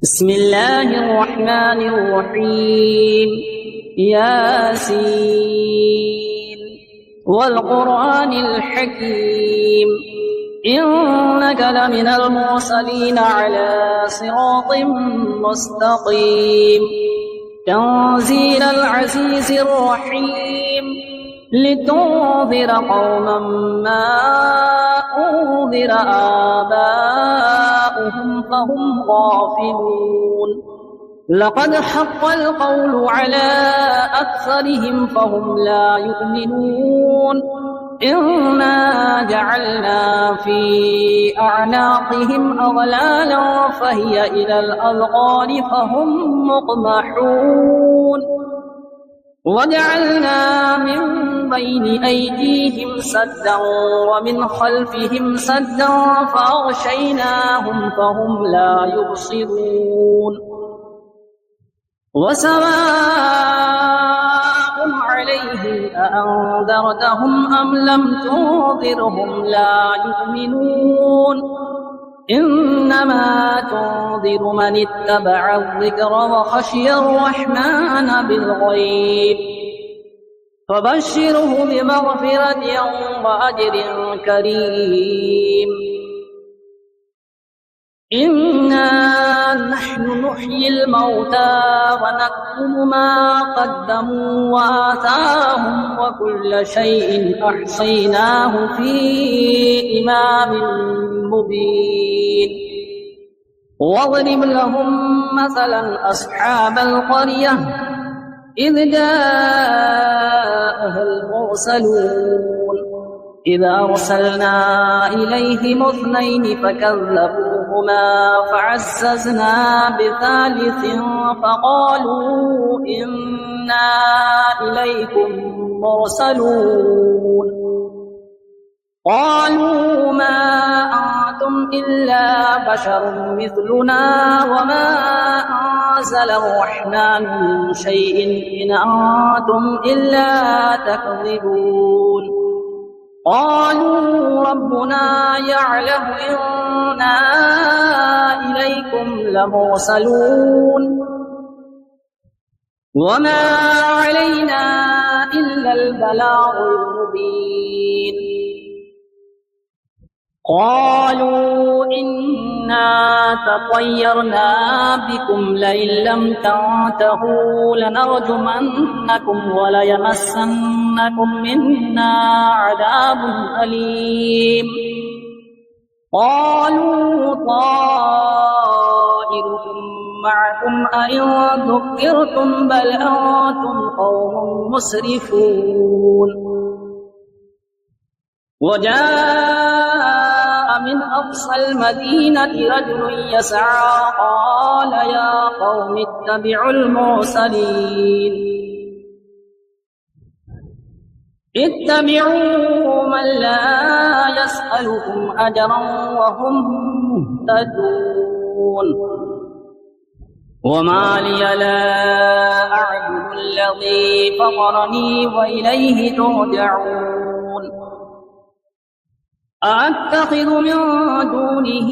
بسم الله الرحمن الرحيم. ياسين والقرآن الحكيم إنك لمن المرسلين على صراط مستقيم تنزيل العزيز الرحيم لتنذر قوما ما أنذر آباؤهم فهم غافلون لقد حق القول على أكثرهم فهم لا يؤمنون إنا جعلنا في أعناقهم أغلالا فهي إلى الأذقان فهم مقمحون وجعلنا من بين أيديهم سدا ومن خلفهم سدا فأغشيناهم فهم لا يبصرون وسواء عليهم أأنذرتهم أم لم تنذرهم لا يؤمنون إنما تنذر من اتبع الذكر وخشي الرحمن بالغيب فبشره بمغفرة وأجر كريم إنا نحن نحيي الموتى ونكتب ما قدموا وآثارهم وكل شيء أحصيناه في إمام مبين واضرب لهم مثلا أصحاب القرية إذ جاءها المرسلون إذ أرسلنا إليهم اثنين فكذبوهما فعززنا بثالث فقالوا إنا إليكم مرسلون قالوا ما أنتم إلا بشر مثلنا وما أنزل الرحمن من شيء إن أنتم إلا تكذبون قالوا ربنا يعلم إنا إليكم لمرسلون وما علينا إلا البلاغ المبين قالوا إنا تطيرنا بكم لئن لم تنتهوا لنرجمنكم وليمسنكم منا عذاب أليم قالوا طائركم معكم أئن ذكرتم بل أنتم قوم مسرفون وجاء من أقصى المدينة رجل يسعى قال يا قوم اتبعوا المرسلين اتبعوا من لا يسألكم أجرا وهم مهتدون وما لي لا أعبد الذي فطرني وإليه ترجعون أأتخذ من دونه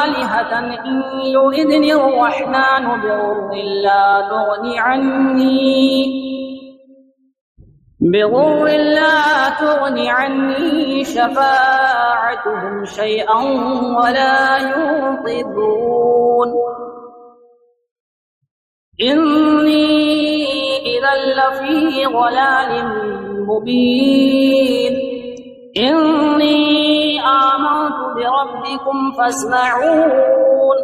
آلهة إن يردني الرحمن بضر لا تغني عني شفاعتهم شيئا ولا ينقذون إني إذا لفي ضلال مبين إني آمنت بربكم فاسمعون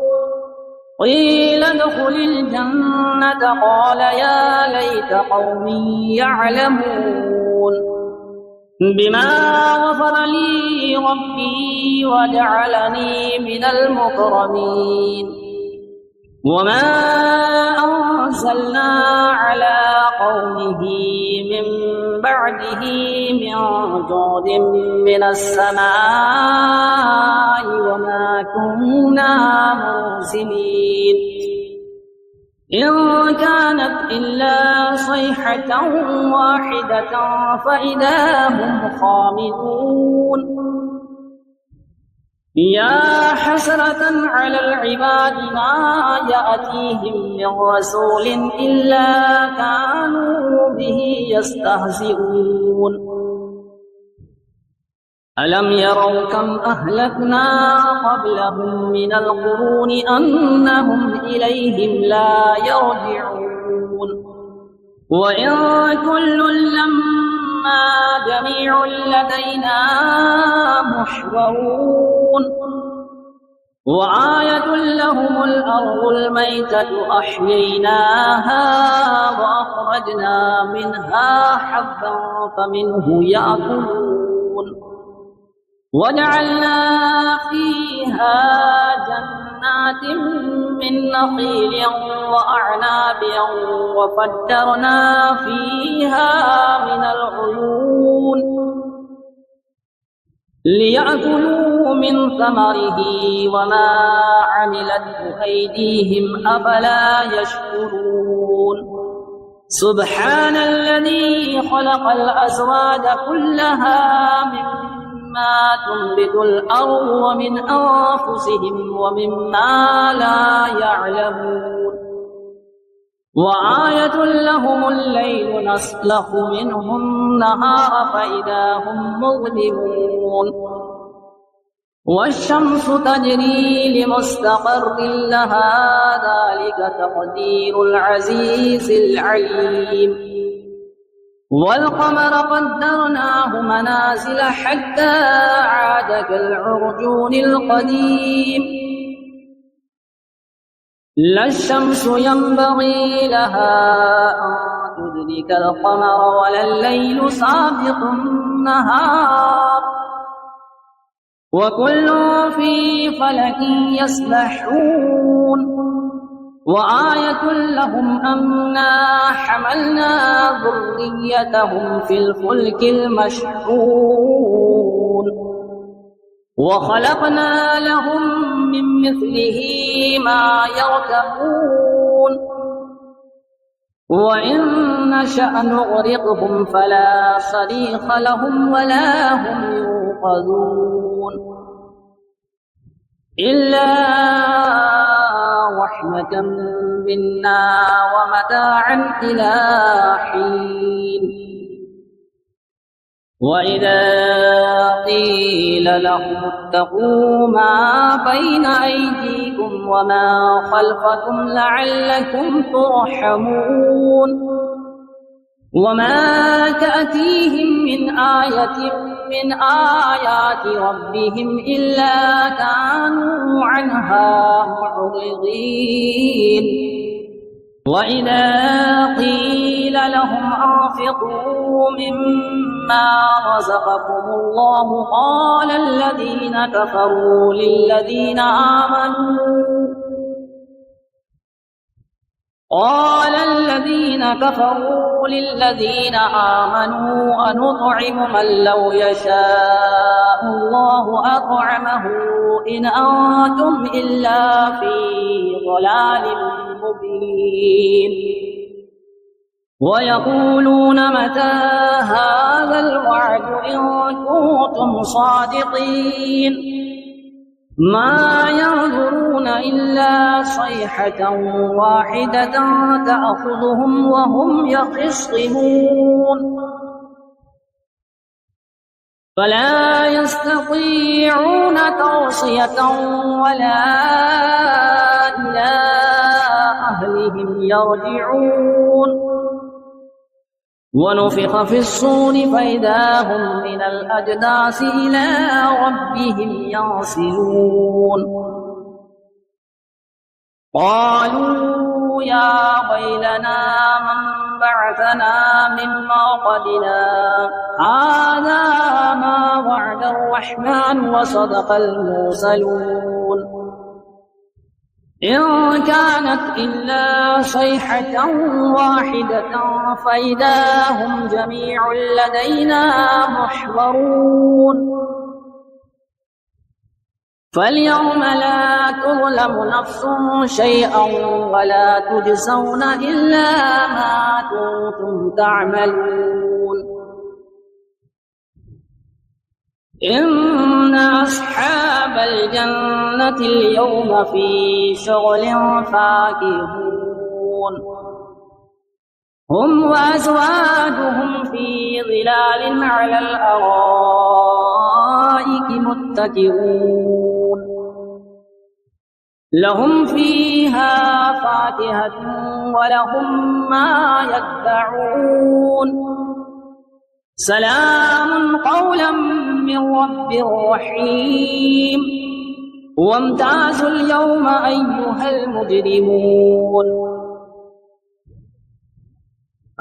قيل ادخل الجنة قال يا ليت قومي يعلمون بما غفر لي ربي وجعلني من المكرمين وما أنزلنا على قومه من بعده من جود من السماء وما كنا منزلين إن كانت إلا صيحة واحدة فإذا هم خامدون يا حسرة على العباد ما يأتيهم من رسول إلا كانوا به يستهزئون ألم يروا كم أهلكنا قبلهم من القرون أنهم إليهم لا يرجعون وإن كل لما جميع لدينا محضرون وآية لهم الأرض الميتة أحييناها وأخرجنا منها حبا فمنه يأكلون وجعلنا فيها جنات من نخيل وأعناب وفجرنا فيها من العيون ليأكلوا من ثمره وما عملته أيديهم أفلا يشكرون سبحان الذي خلق الأزواج كلها مما تنبت الأرض ومن أنفسهم ومما لا يعلمون وآية لهم الليل نسلخ منه النهار فإذا هم مظلمون والشمس تجري لمستقر لها ذلك تقدير العزيز العليم والقمر قدرناه منازل حتى عاد كالعرجون القديم لا الشمس ينبغي لها أن تدرك القمر ولا الليل سابق النهار وكل في فلك يسبحون وآية لهم أنا حملنا ذريتهم في الفلك المشحون وخلقنا لهم من مثله ما يركبون وإن نشأ نغرقهم فلا صريخ لهم ولا هم ينقذون إلا رحمة منا ومتاعا إلى حين وإذا قيل لهم اتقوا ما بين أيديكم وما خلفكم لعلكم ترحمون وما تأتيهم من آية من آيات ربهم إلا كانوا عنها معرضين وإذا قيل لهم أنفقوا مما رزقكم الله قال الذين كفروا للذين آمنوا أنطعم من لو يشاء الله أطعمه إن أنتم إلا في ضلال مبين ويقولون متى هذا الوعد إن كنتم صادقين ما ينظرون إلا صيحة واحدة تأخذهم وهم يخصمون فلا يستطيعون توصية ولا إلى أهلهم يرجعون ونفخ في الصور فإذا هم من الأجداث إلى ربهم ينسلون قالوا يا ويلنا من بعثنا من مرقدنا هذا ما وعد الرحمن وصدق المرسلون إن كانت إلا صيحة واحدة فإذا هم جميع لدينا محضرون فاليوم لا تظلم نفس شيئا ولا تجزون إلا ما كنتم تعملون إن أصحاب الجنة اليوم في شغل فاكهون هم وأزواجهم في ظلال على الأرائك متكئون لهم فيها فاكهة ولهم ما يدعون سلام قولا من رب رحيم وامتازوا اليوم أيها المجرمون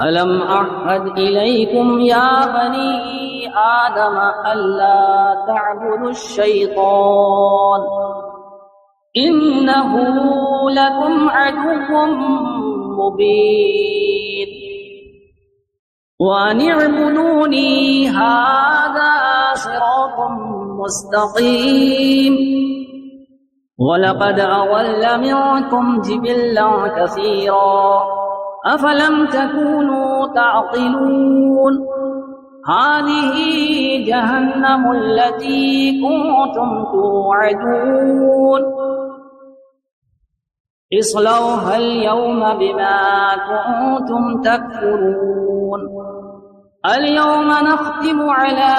ألم أعهد إليكم يا بني آدم ألا تعبدوا الشيطان إنه لكم عدو مبين وأن اعبدوني هذا صراط مستقيم ولقد أضل منكم جبلا كثيرا أفلم تكونوا تعقلون هذه جهنم التي كنتم توعدون اصلوها اليوم بما كنتم تكفرون اليوم نختم على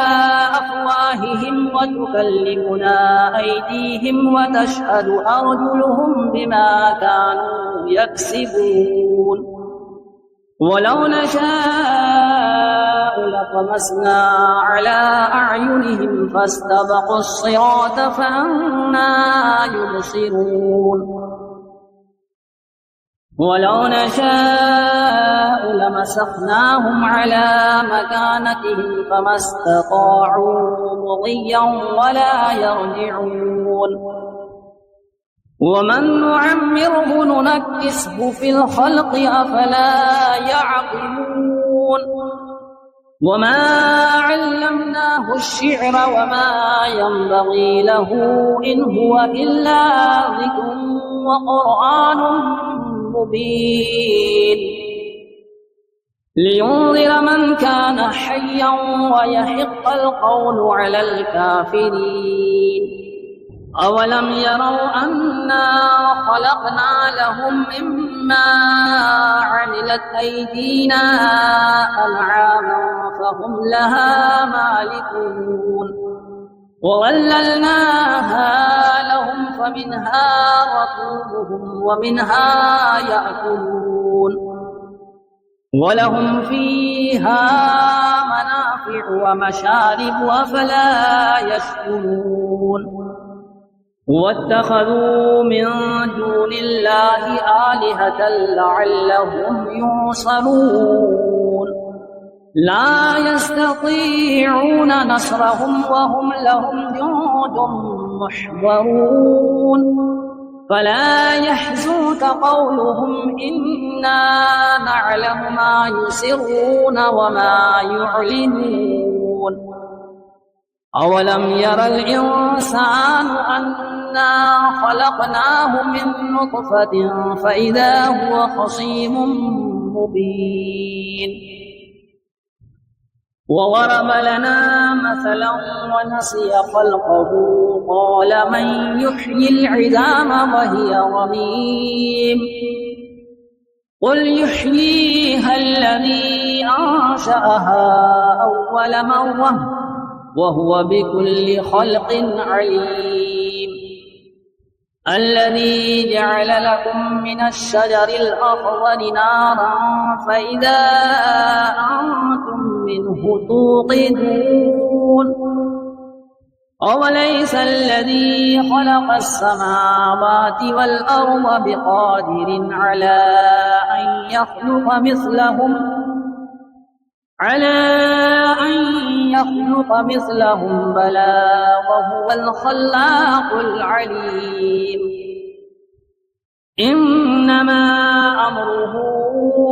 أفواههم وتكلمنا أيديهم وتشهد أرجلهم بما كانوا يكسبون ولو نشاء لطمسنا على أعينهم فاستبقوا الصراط فأنى يبصرون ولو نشاء لمسخناهم على مكانتهم فما استطاعوا مضيا ولا يرجعون ومن نعمره ننكسه في الخلق أفلا يعقلون وما علمناه الشعر وما ينبغي له إن هو إلا ذكر وقرآن مبين لينذر من كان حيا ويحق القول على الكافرين أولم يروا أنا خلقنا لهم مما عملت أيدينا أنعاما فهم لها مالكون وظللناها لهم فمنها ركوبهم ومنها يأكلون ولهم فيها منافع ومشارب أفلا يشكرون واتخذوا من دون الله آلهة لعلهم ينصرون لا يستطيعون نصرهم وهم لهم جند محضرون فلا يحزنك قولهم إنا نعلم ما يسرون وما يعلنون أولم ير الإنسان أنا خلقناه من نطفة فإذا هو خصيم مبين وضرب لنا مثلا ونسي خلقه قال من يحيي العظام وهي رميم قل يحييها الذي أنشأها أول مرة وهو بكل خلق عليم الذي جعل لكم من الشجر الأخضر نارا فإذا أنتم منه توقدون أوليس الذي خلق السماوات والأرض بقادر على أن يخلق مثلهم بلى وهو الخلاق العليم إنما أمره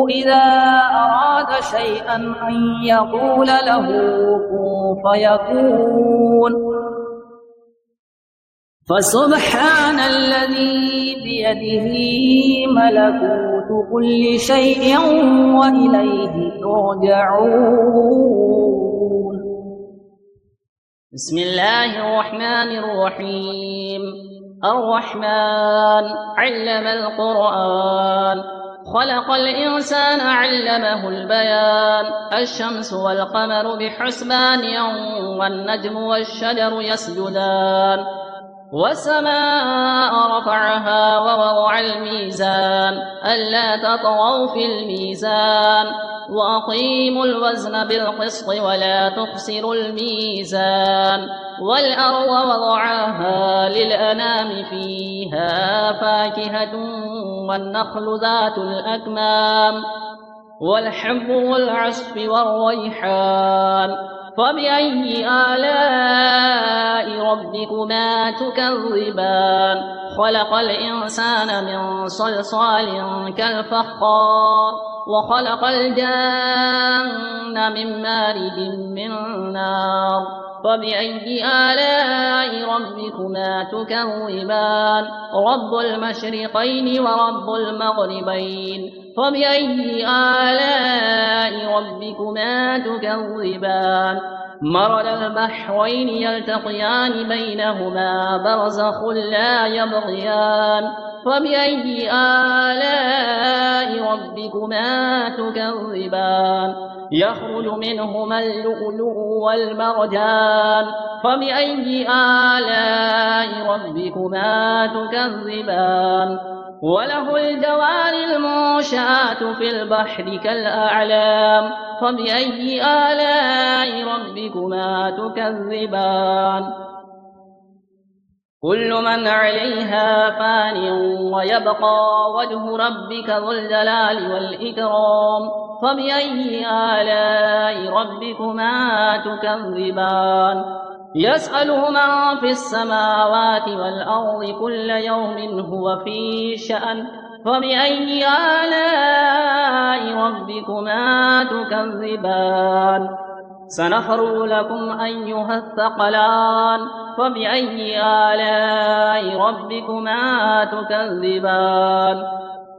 إذا أراد شيئا أن يقول له كن فيكون فسبحان الذي بيده ملكوت كل شيء وإليه ترجعون بسم الله الرحمن الرحيم. الرحمن علم القرآن، خلق الإنسان علمه البيان. الشمس والقمر بحسبان والنجم والشجر يسجدان. والسماء رفعها ووضع الميزان ألا تطغوا في الميزان وأقيموا الوزن بالقسط ولا تخسروا الميزان. والأرض وضعها للأنام فيها فاكهة والنخل ذات الأكمام والحب والعصف والريحان. فبأي آلاء ربكما تكذبان؟ خلق الإنسان من صلصال كالفخار وخلق الجن من مارج من نار. فبأي آلاء ربكما تكذبان؟ رب المشرقين ورب المغربين. فبأي آلاء ربكما تكذبان؟ مرج البحرين يلتقيان بينهما برزخ لا يبغيان. فبأي آلاء ربكما تكذبان؟ يخرج منهما اللؤلؤ والمرجان. فبأي آلاء ربكما تكذبان؟ وله الجوار المنشآت في البحر كالأعلام. فبأي آلاء ربكما تكذبان؟ كل من عليها فان ويبقى وجه ربك ذو الجلال والإكرام. فبأي آلاء ربكما تكذبان؟ يسأله من في السماوات والأرض كل يوم هو في شأن. فبأي آلاء ربكما تكذبان؟ سنفرغ لكم أيها الثقلان. فبأي آلاء ربكما تكذبان؟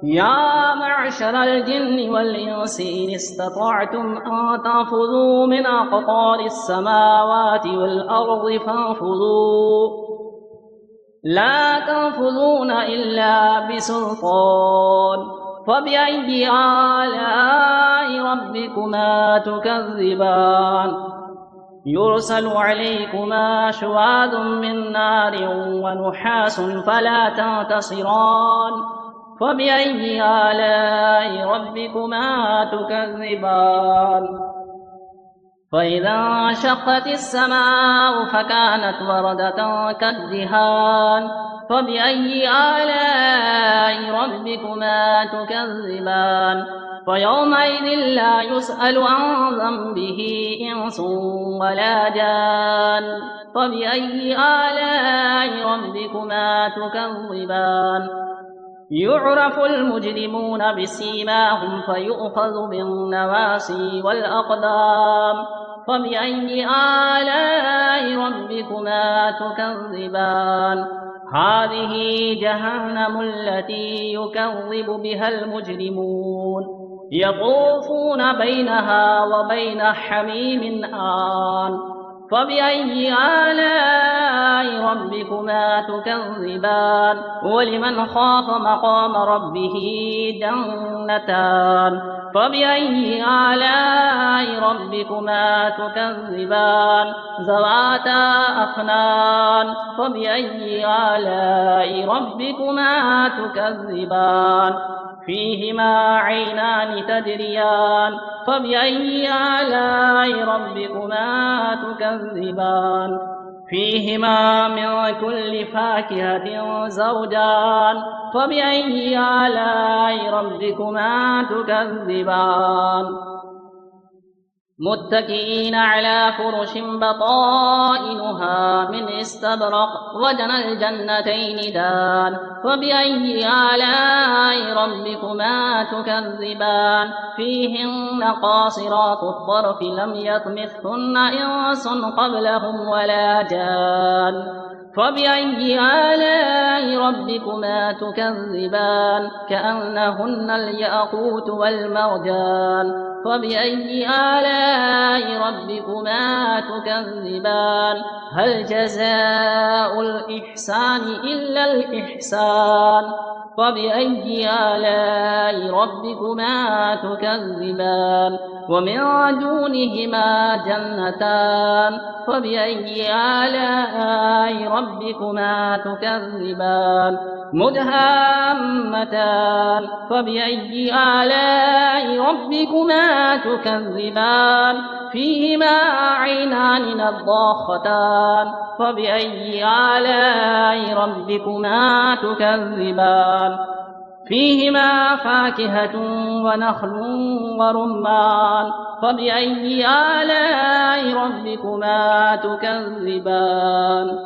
يا معشر الجن والإنس إن استطعتم أن تنفذوا من أقطار السماوات والأرض فانفذوا، لا تنفذون إلا بسلطان. فبأي آلاء ربكما تكذبان؟ يرسل عليكما شواظ من نار ونحاس فلا تنتصران. فبأي آلاء ربكما تكذبان؟ فإذا انشقت السماء فكانت وردة كالدهان. فبأي آلاء ربكما تكذبان؟ فيومئذ لا يسأل عن ذنبه إنس ولا جان. فبأي آلاء ربكما تكذبان؟ يعرف المجرمون بسيماهم فيؤخذ بالنواصي والأقدام. فبأي آلاء ربكما تكذبان؟ هذه جهنم التي يكذب بها المجرمون يطوفون بينها وبين حميم آن. فبأي آلاء ربكما تكذبان؟ ولمن خاف مقام ربه جنتان. فبأي آلاء ربكما تكذبان؟ ذواتا أفنان. فبأي آلاء ربكما تكذبان؟ فيهما عينان تجريان. فبأي آلاء ربكما تكذبان؟ فيهما من كل فاكهة زوجان. فبأي آلاء ربكما تكذبان؟ متكئين على فرش بطائنها من استبرق وجنى الجنتين دان. فبأي آلاء ربكما تكذبان؟ فيهن قاصرات الطرف لم يطمثهن إنس قبلهم ولا جان. فبأي آلاء ربكما تكذبان كأنهن الياقوت والمرجان فبأي آلاء ربكما تكذبان هل جزاء الإحسان إلا الإحسان فبأي آلاء ربكما تكذبان ومن دونهما جنتان فبأي آلاء ربكما تكذبان مدهامتان فبأي آلاء ربكما تكذبان فيهما عينان نضاختان فبأي آلاء ربكما تكذبان فيهما فاكهة ونخل ورمان فبأي آلاء ربكما تكذبان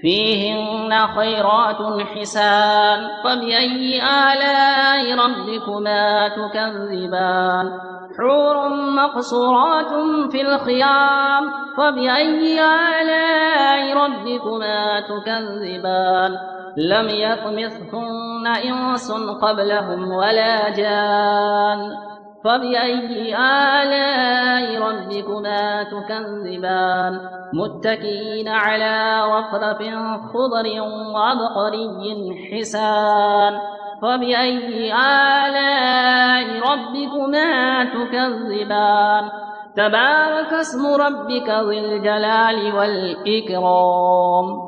فيهن خيرات حسان فبأي آلاء ربكما تكذبان حور مقصورات في الخيام فبأي آلاء ربكما تكذبان لم يطمثهن إنس قبلهم ولا جان فبأي آلاء ربكما تكذبان متكئين على رفرف خضر وعبقري حسان فبأي آلاء ربكما تكذبان تبارك اسم ربك ذي الجلال والإكرام